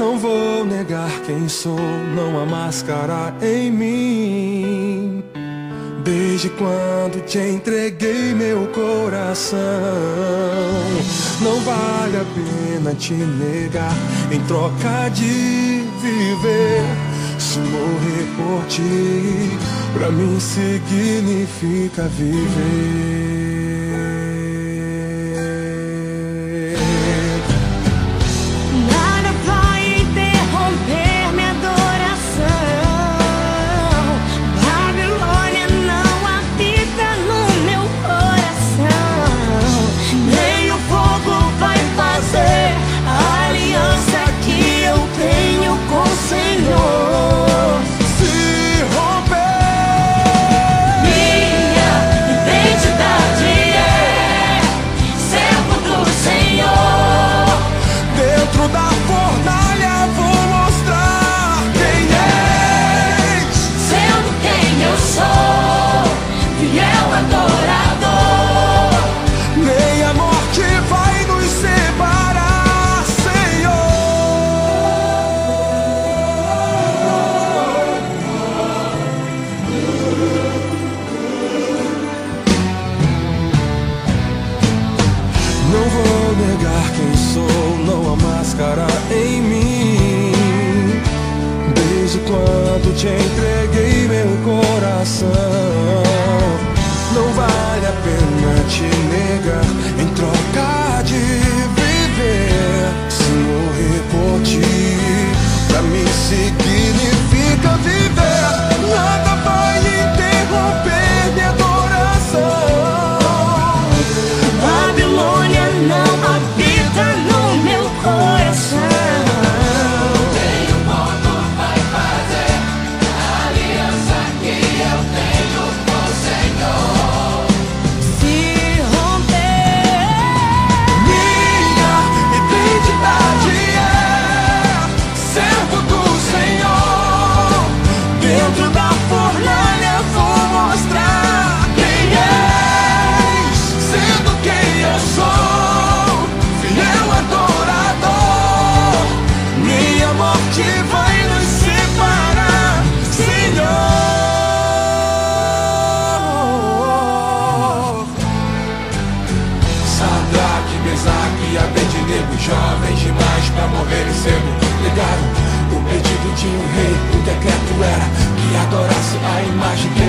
Não vou negar quem sou, não há máscara em mim. Desde quando te entreguei meu coração, não vale a pena te negar em troca de viver. Se morrer por ti, pra mim significa viver. Não vou negar quem sou, não há máscara em mim. Desde quando te entreguei meu coração, não vale a pena te negar em troca de viver. Se morrer por ti, pra mim significa viver. Nada vai interromper minha adoração. Jovens demais pra morrerem cedo, negaram o pedido de um rei. O decreto era que adorasse a imagem que